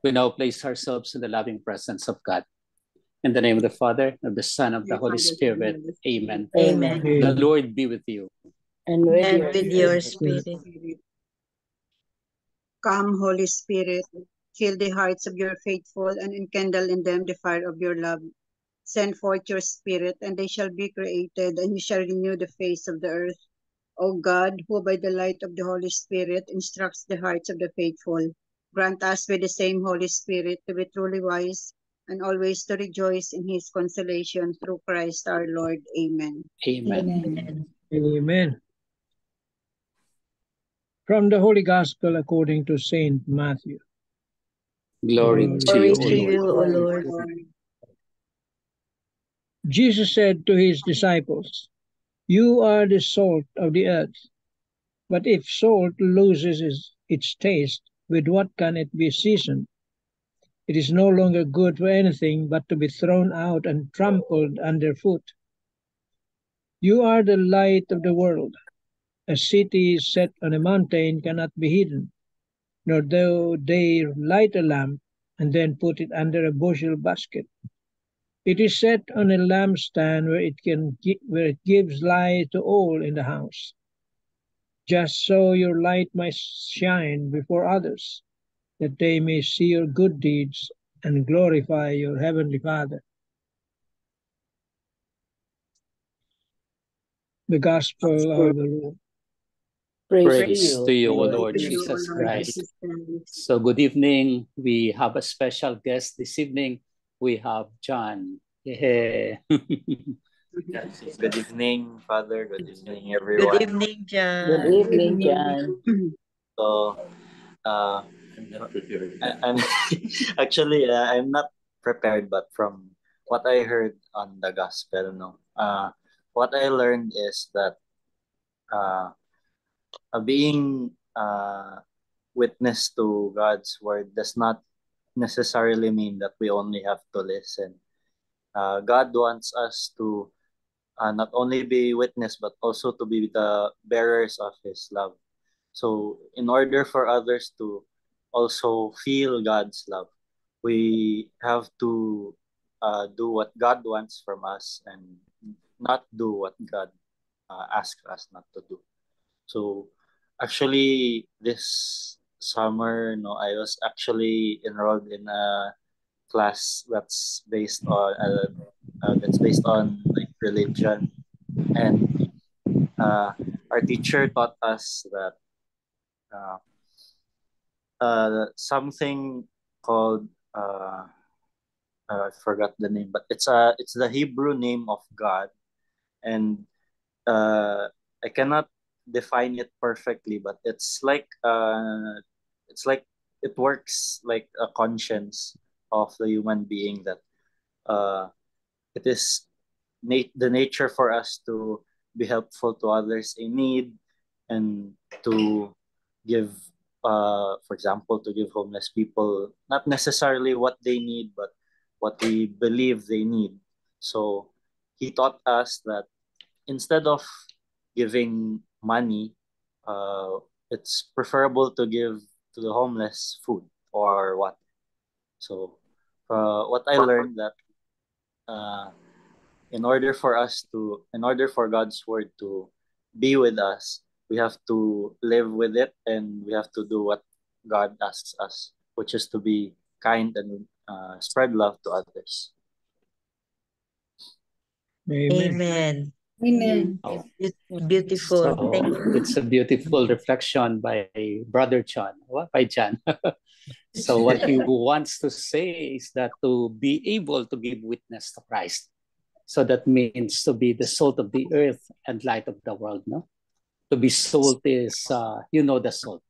We now place ourselves in the loving presence of God. In the name of the Father, of the Son, of the Holy Spirit. Amen. Amen. The Lord be with you. And with And your with your spirit. spirit. Come, Holy Spirit, fill the hearts of your faithful and enkindle in them the fire of your love. Send forth your Spirit, and they shall be created, and you shall renew the face of the earth. O God, who by the light of the Holy Spirit instructs the hearts of the faithful, grant us with the same Holy Spirit to be truly wise and always to rejoice in his consolation through Christ our Lord. Amen. Amen. Amen. Amen. From the Holy Gospel according to Saint Matthew. Glory to Glory you, to O you, Lord. O Lord. Jesus said to his disciples, "You are the salt of the earth. But if salt loses its taste, with what can it be seasoned? It is no longer good for anything but to be thrown out and trampled underfoot. You are the light of the world. A city set on a mountain cannot be hidden, nor do they light a lamp and then put it under a bushel basket. It is set on a lampstand where it gives light to all in the house. Just so your light might shine before others, that they may see your good deeds and glorify your heavenly Father." The Gospel of the Lord. Praise to you, O Praise Lord to you, O Jesus Lord Christ. Jesus Christ. So good evening. We have a special guest this evening. We have John. Yeah. Good evening, Father. Good evening, Good everyone. evening, John. Good evening, John. So, I'm actually I'm not prepared, but from what I heard on the gospel, what I learned is that uh, being witness to God's word does not necessarily mean that we only have to listen. God wants us to not only be witness but also to be the bearers of His love. So, in order for others to also feel God's love, we have to do what God wants from us and not do what God asks us not to do. So, actually, this summer, I was actually enrolled in a class that's based on like religion, and our teacher taught us that uh, something called I forgot the name, but it's the Hebrew name of God, and I cannot define it perfectly, but it's like it works like a conscience of the human being, that uh, it is the nature for us to be helpful to others in need, and to give, for example, to give homeless people not necessarily what they need, but what we believe they need. So he taught us that instead of giving money, it's preferable to give to the homeless food or what. So what I learned that uh, in order for God's word to be with us, we have to live with it, and we have to do what God asks us, which is to be kind and spread love to others. Amen. Amen. Amen. Oh, It's beautiful. so Thank you. it's a beautiful reflection by Brother John. What by John? So what he wants to say is that to be able to give witness to Christ. So that means to be the salt of the earth and light of the world, no? To be salt is, the salt.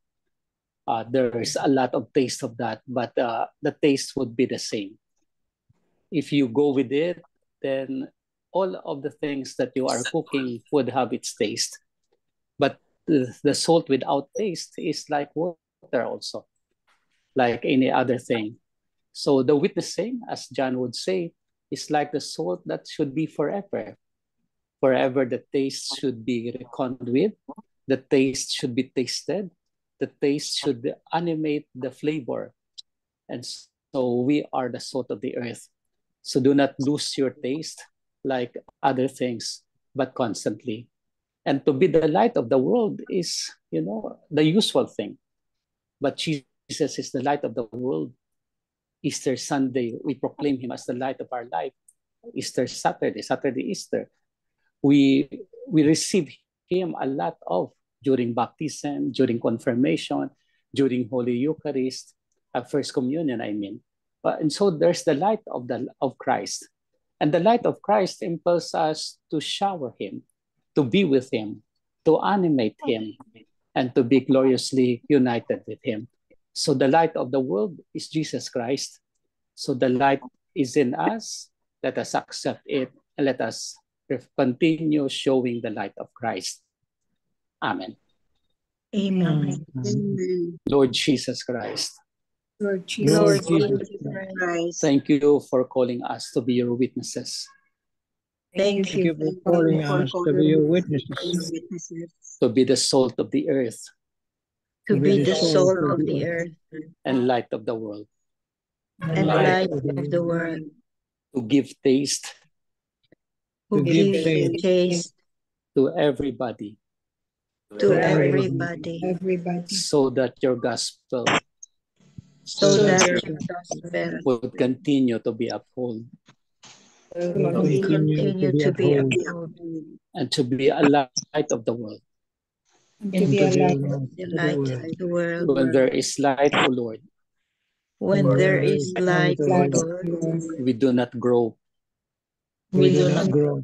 There is a lot of taste of that, but the taste would be the same. If you go with it, then all of the things that you are cooking would have its taste. But the salt without taste is like water also, like any other thing. So the witnessing, as John would say, is like the salt that should be forever. Forever the taste should be reckoned with, the taste should be tasted, the taste should animate the flavor, And so we are the salt of the earth. So do not lose your taste like other things, but constantly. And to be the light of the world is, the usual thing. But Jesus is the light of the world. Easter Sunday, we proclaim him as the light of our life. Easter Saturday Easter, we receive him a lot of during baptism, during confirmation, during Holy Eucharist, First Communion, I mean. And so there's the light of Christ. And the light of Christ impels us to shower him, to be with him, to animate him, and to be gloriously united with him. So the light of the world is Jesus Christ. So the light is in us. Let us accept it and let us continue showing the light of Christ. Amen. Amen. Amen. Lord Jesus Christ, Lord Jesus Jesus Christ. Christ, thank you for calling us to be your witnesses, thank Thank you you for calling us to be your witnesses, to be the salt of the earth to be the salt of the earth and light of the world, and light of the world, to give taste who to give gives taste to everybody to everybody, so that your gospel so that your gospel would continue to be upheld will continue to be upheld and to be a light of the world. and to be the light of the world. When there is light, O Lord, When there is light, O Lord, we do not grow, we do not grow,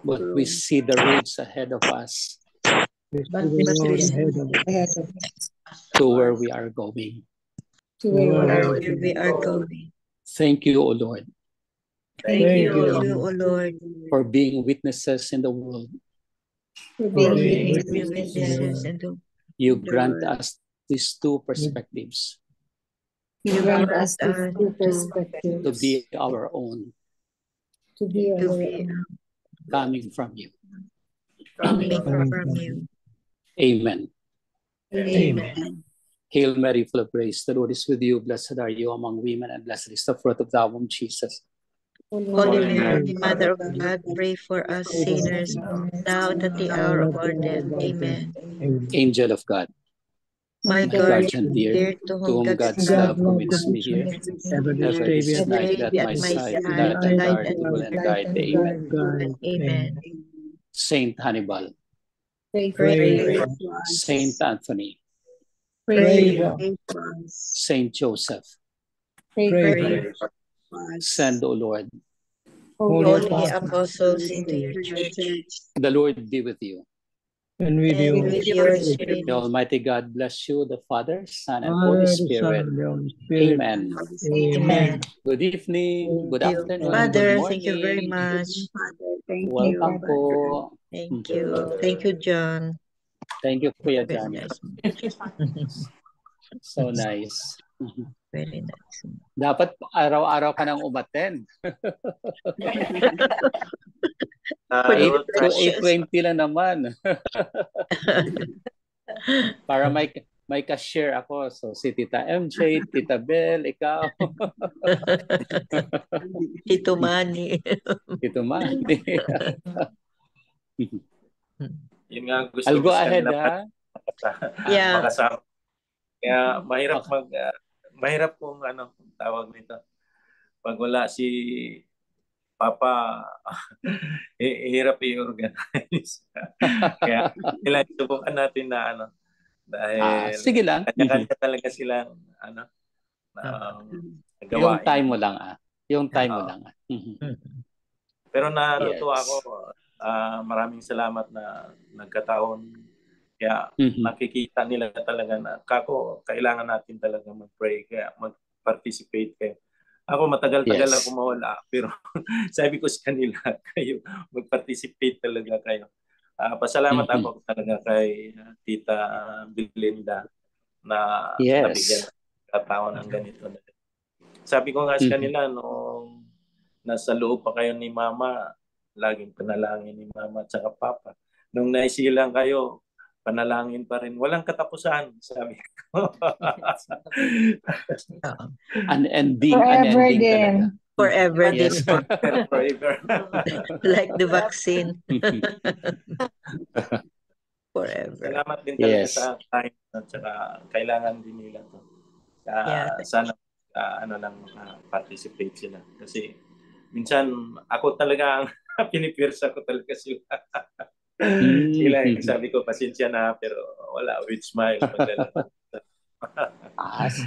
but we see the roads ahead of us but we see to where we are going. where we are going. Thank you, O Lord, Thank you, O Lord, for being witnesses in the world. for being witnesses and to You grant us these two perspectives you grant us to be our own, to be coming from you. coming from you. Amen. Amen. Hail Mary, full of grace, the Lord is with you. Blessed are you among women, and blessed is the fruit of thy womb, Jesus. Holy Mary, Mother of God, pray for us sinners, now and at the hour of our death. Amen. Angel of God, My my guardian guardian dear, dear, to whom God's love commits me here, ever ever stay this night at my side, light and dark, rule and guide. Amen. Amen. Saint Hannibal, Pray Pray, Saint Anthony, pray, Saint Joseph, pray, send, O Lord. Holy apostles into your church, The Lord be with you. and with and you. with your spirit. The Almighty God bless you, the Father, Son, and Father, Holy the Son, Spirit. and the Holy Spirit. Amen. Amen. Good evening, good Dear afternoon, Father, good thank you very morning. much. Thank you. Welcome po. Thank you. Thank you, John. Thank you, Kuya Very Jan. nice. So nice. Very nice. Dapat araw-araw ka nang umattend. I 8 will to try. 8:20 lang naman. Para may ka-share ako. So si Tita MJ, Tita Bel, ikaw. Tito Manny. Tito Manny. Yun nga gusto I'll ko go sa ahead, kanila ha? Yeah. makasama. Kaya mahirap Okay. mahirap kung tawag nito. Pag wala si Papa, hirap i-organize. Kaya kailangan subukan natin na dahil sige lang. kanya-kanya talaga silang Yung gawain. time mo lang, Yung time mo Oo. lang, Pero natutuwa Yes. ako, maraming salamat na nagkataon. Kaya Mhm. nakikita nila talaga na kailangan natin talaga mag-pray, kaya mag-participate kayo. Ako matagal-tagal Yes. ako mawala, pero sabi ko sa kanila, kayo mag-participate talaga kayo. Pasalamat Mhm. ako talaga kay Tita Belinda na Yes. nabigyan ng kataon ng ganito. Sabi ko nga sa kanila, noong nasa loob pa kayo ni Mama, laging panalangin ni Mama at saka Papa. Nung naisilang kayo, panalangin pa rin. Walang katapusan, sabi ko. Oo. Unending, Forever unending din. talaga. Forever din Yes. po. Forever. Like the vaccine. Forever. Salamat din talaga Yes. sa time at saka kailangan din nila to. Yeah. Sana ano lang participate sila kasi minsan ako talaga ang pinipirsa ko talaga sila. Sila sabi ko pasensya na pero wala with smile magdala.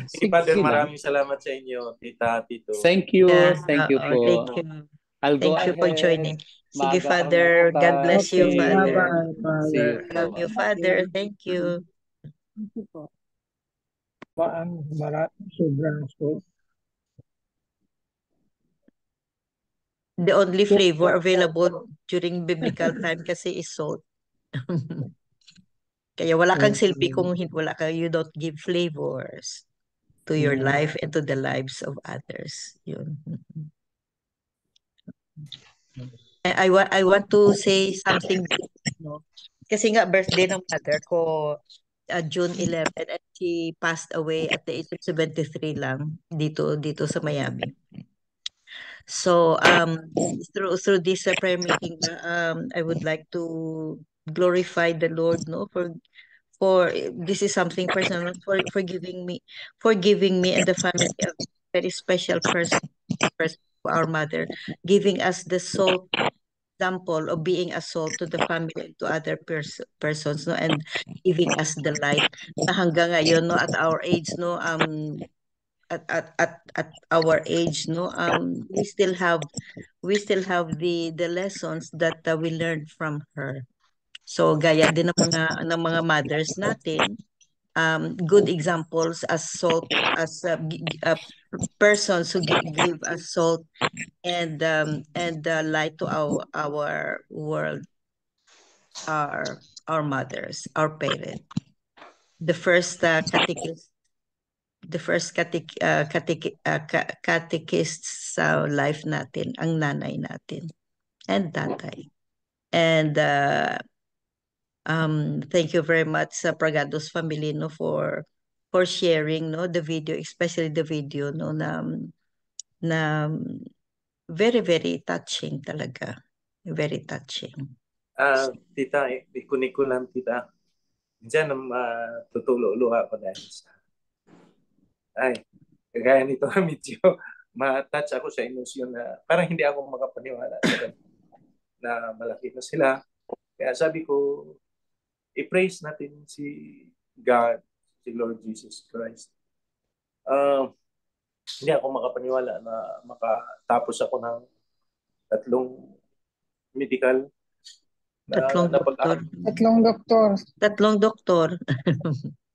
Sige, Father, maraming salamat sa inyo, Tita, Tito. Thank you. Yeah. Thank you po. Thank you. I'll go Thank you for joining. Sige, Maaga Father. ako na God bless you, bukas. Father. Bye-bye, See you. Father. Love you, Father. Thank you. Sobrang so. The only flavor available during biblical time kasi is salt. Kaya wala kang silbi kung wala ka, you don't give flavors to your life and to the lives of others. Yun. I want to say something, no? Kasi nga birthday ng mother ko June 11 and she passed away at the age of 73 lang dito sa Miami. So through this prayer meeting I would like to glorify the Lord, no, for this is something personal, for giving me and the family a very special person, our mother, giving us the salt example of being a salt to the family and to other persons, no, and giving us the light na hanggang ngayon, no, at our age, no, at our age, no, we still have the lessons that we learned from her. So gaya din ng mga mothers natin, good examples as salt, as persons who give us salt and light to our world, our mothers, our parents. The first catechist sa life natin, ang nanay natin and tatay. And thank you very much sa Pragados family, no, for sharing, no, the video, especially the video, no, na very, very touching talaga. Very touching. Tita, ikunin ko lang, Tita. Minsan, tutulo-ulo ako dahil sa kagaya nito, medyo ma-touch ako sa emosyon na parang hindi ako makapaniwala na malaki na sila. Kaya sabi ko, i-praise natin si God, si Lord Jesus Christ. Hindi ako makapaniwala na makatapos ako ng 3 medical Tatlong doktor.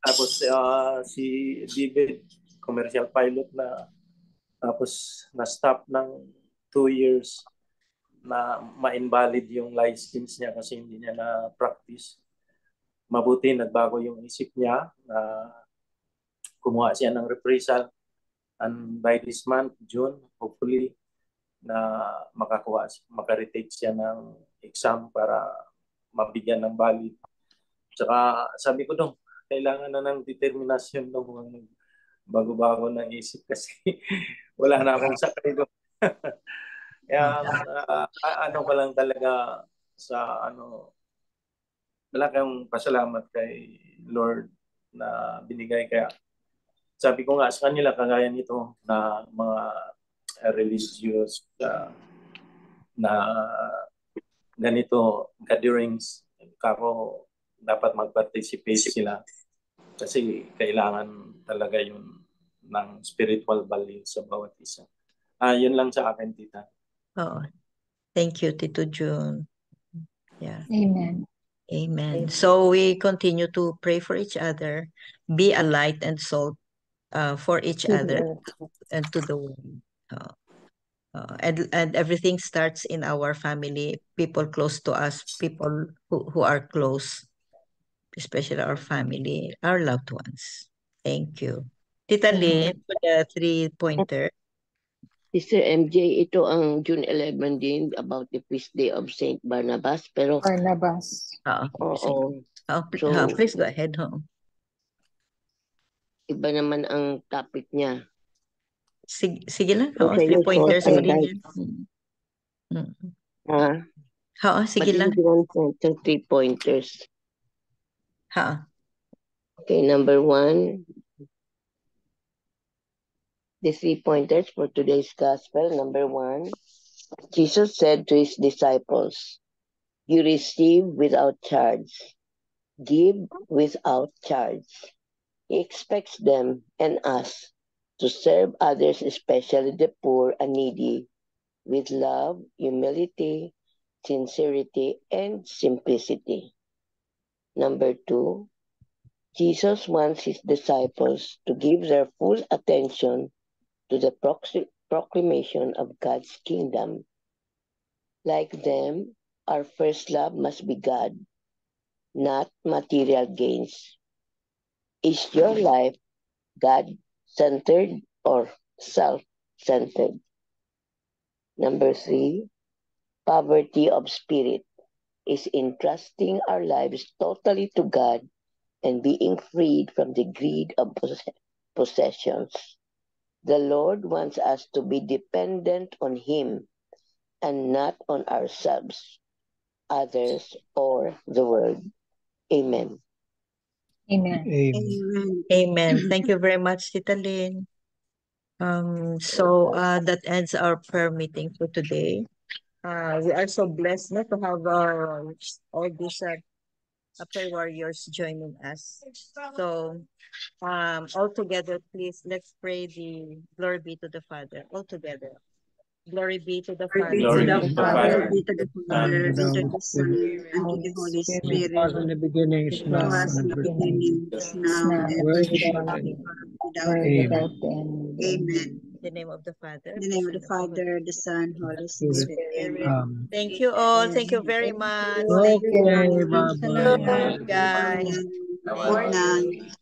Tapos si David, commercial pilot na, tapos na-stop ng 2 years na ma-invalid yung license niya kasi hindi niya na-practice. Mabuti nagbago yung isip niya na kumuha siya ng reprisal, and by this month, June, hopefully na makaretake siya ng exam para mabigyan ng valid. Tsaka sabi ko dong, kailangan na ng determinasyon ng bago-bago ng isip kasi wala na akong sakay doon. Kaya ano pa lang talaga sa wala kang pasalamat kay Lord na binigay. Kaya sabi ko nga sa kanila, kagaya nito na mga religious na ganito gatherings, kako dapat mag-participate sila kasi kailangan talaga yun ng spiritual value sa bawat isa. Yun lang sa akin, Tita. Oh, thank you, Tito June. Yeah. Amen. Amen. So we continue to pray for each other, be a light and salt for each other and to the world. And everything starts in our family, people close to us, people who are close, especially our family, our loved ones. Thank you. Tita Lynn, for the 3-pointer. Sister MJ, ito ang June 11 din about the feast day of Saint Barnabas. Pero, Barnabas. oo. So, Please go ahead. iba naman ang topic niya. Sige lang. So, sa 3 pointers short pa rin yan. Sige lang. Sa 3 pointers. Okay, number 1. The 3 pointers for today's gospel. Number 1, Jesus said to his disciples, "You receive without charge. Give without charge." He expects them and us to serve others, especially the poor and needy, with love, humility, sincerity, and simplicity. Number 2, Jesus wants his disciples to give their full attention to the proclamation of God's kingdom. Like them, our first love must be God, not material gains. Is your life God-centered or self-centered? Number 3, poverty of spirit is entrusting our lives totally to God and being freed from the greed of possessions. The Lord wants us to be dependent on Him and not on ourselves, others, or the world. Amen. Amen. Amen. Thank you very much, Tita Lynn. So that ends our prayer meeting for today. We are so blessed to have all these prayer warriors joining us. So all together, please, let's pray the glory be to the Father. All together. Glory be to the Father. Glory be to the Glory Father, be to the Father, and to the Son, and to the Holy Spirit. As in the beginning, is now, Was in and the ever shall be. beginning, is now, and Word ever shall without be, end. without Amen. end. Amen. In the name of the Father, In the name of the Father, the Son, Holy Spirit. Amen. Thank you all. Thank you very much. Okay, Thank you. bye-bye. Good night, guys. Good night.